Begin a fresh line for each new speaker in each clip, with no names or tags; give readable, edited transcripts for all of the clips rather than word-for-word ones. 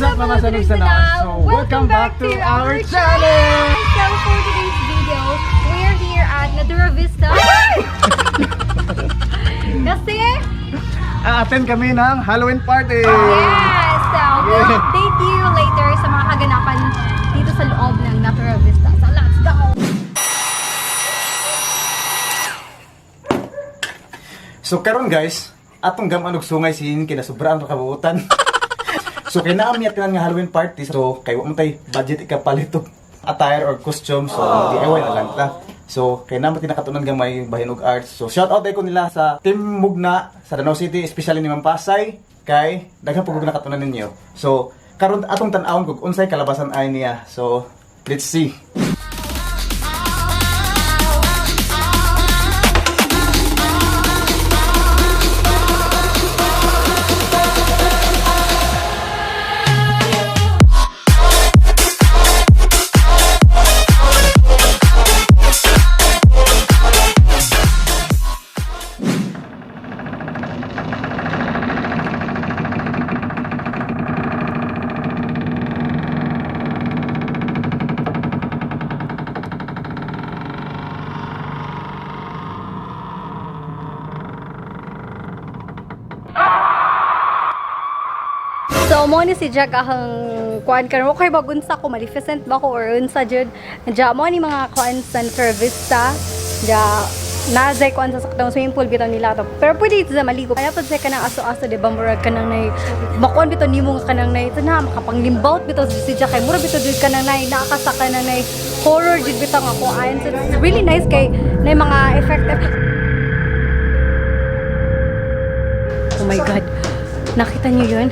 up mga salog sa na? So, welcome back to our channel!
So, for today's video, we're here at Natura Vista. Kasi,
A-attend kami ng Halloween party!
yes! So, we'll update you later sa mga kaganapan dito sa loob ng Natura Vista. So, let's go!
So karon guys, atong gamanog sungay sin kinasubraan ra kabuutan. So kay naami atinan nga Halloween party. So kay wa man tay budget ikapalit og attire or costume. So DIY na lang ta. So kay naman tinakatunan gamay bahin og arts. So shout out ko nila sa Team Mugna sa Danau City, especially ni Ma'am Pasay kay daghang pugog nakatunan ninyo. So karon atong tan-awon kung unsay kalabasan ay niya. So let's see.
So, mo ni si Jack ahang kuan karon okay ba unsa ko Maleficent ba ko or unsa jud ja mo ni mga kuan sa Vista ja nazay kuan sa saktong swimming pool bitaw nila to pero pwede ito sa maligo kaya pud sa kanang aso-aso di ba murag kanang nay makuan bitaw nimo nga kanang nay ito na makapanglimbaut bitaw si Jack kay murag bitaw jud kanang nay nakasa kanang nay horror jud bitaw nga kuan so it's really nice kay nay mga effective. Oh my god, nakita niyo yun?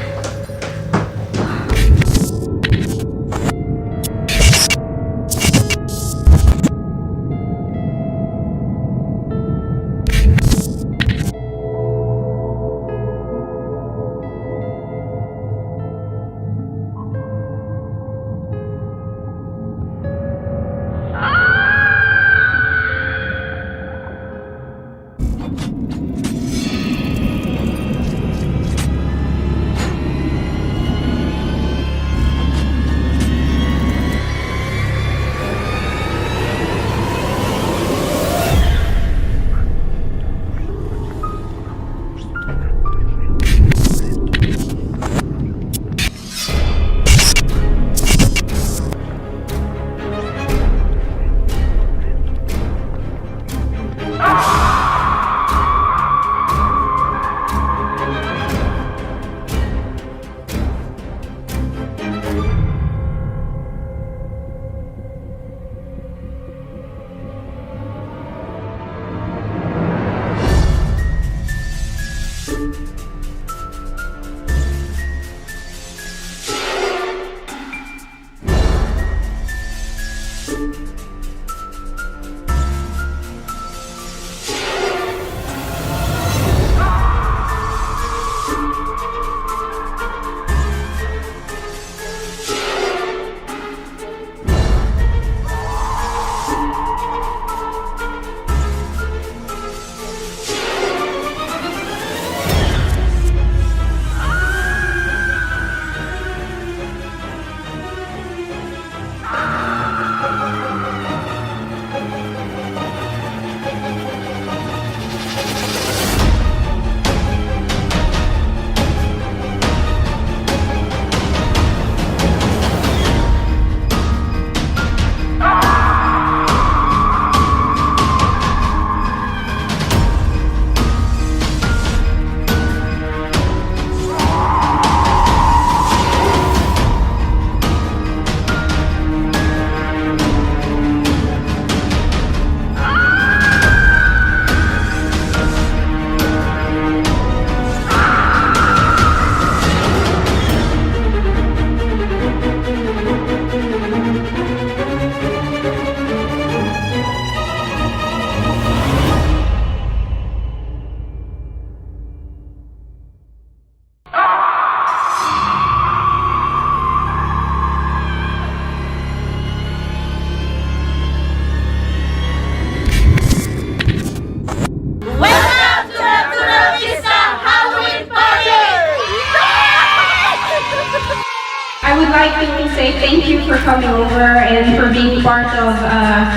like to say thank you for coming over and for being part of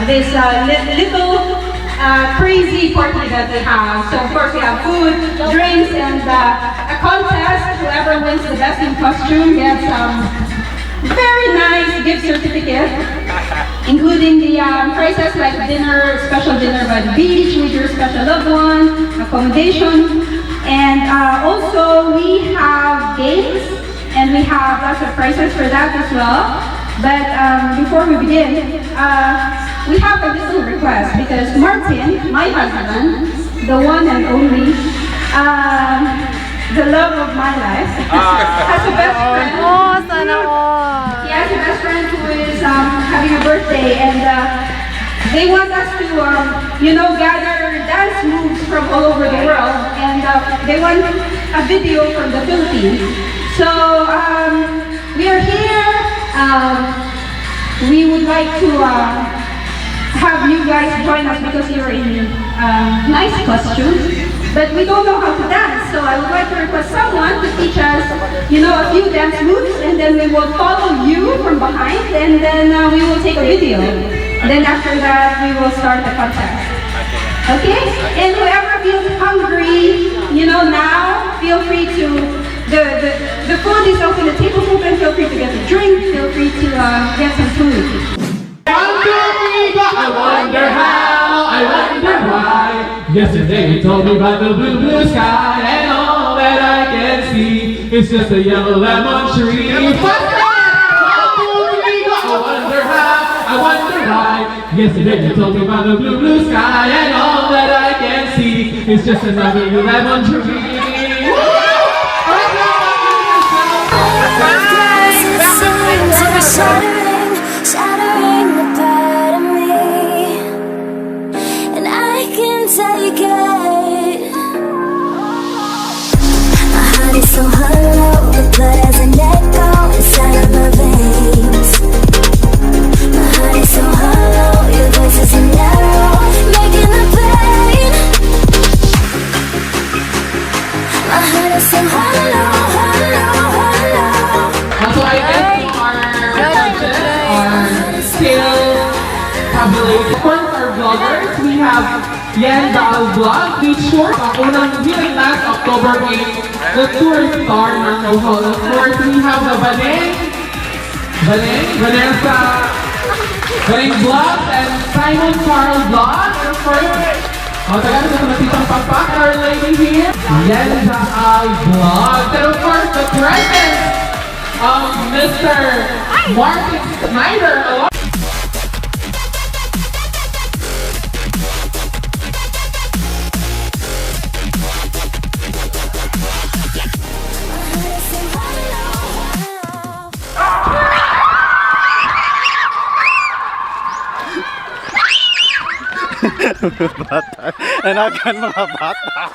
this little crazy party that we have. So of course we have food, drinks, and a contest. Whoever wins the best in costume gets very nice gift certificate, including the prizes like dinner, special dinner by the beach with your special loved one, accommodation, and also we have games, and we have lots of prizes for that as well. But before we begin, we have a little request because Martin, my husband, the one and only, the love of my life, has a best friend.
Oh, sana all.
He has a best friend who is having a birthday, and they want us to, gather dance moves from all over the world, and they want a video from the Philippines. So we are here. We would like to have you guys join us because you're in nice costumes, but we don't know how to dance. So I would like to request someone to teach us, a few dance moves, and then we will follow you from behind, and then we will take a video. Then after that, we will start the contest. Okay? And whoever feels hungry, now, feel free to, the food is open, the table's open, feel free to get a drink, feel free to get some food.
I wonder how, I wonder why. Yesterday you told me about the blue, blue sky, and all that I can see is just a yellow lemon tree. I wonder how, I wonder why. Yesterday you told me about the blue, blue sky, and all that I can see is just another lemon tree.
Shattering the part of me, and I can take it. My heart is so hollow, the blood has an echo inside of my veins. My heart is so hollow, your voice is an arrow, making the pain. My heart is so hollow, hollow, hollow.
So I guess are still tabulated. For our vloggers, we have Yan Daal Vlog, Beach Short. Unang bilang last October 8, the tour star ng Rohol. Of course, we have the Vanessa Vlog, and Simon Carl Vlog. And of course, tagal na matitang papak, our lady here, Yan Daal Vlog. And of course, the presence of Mr. Martin Snyder.
Bata. Anakan mga bata.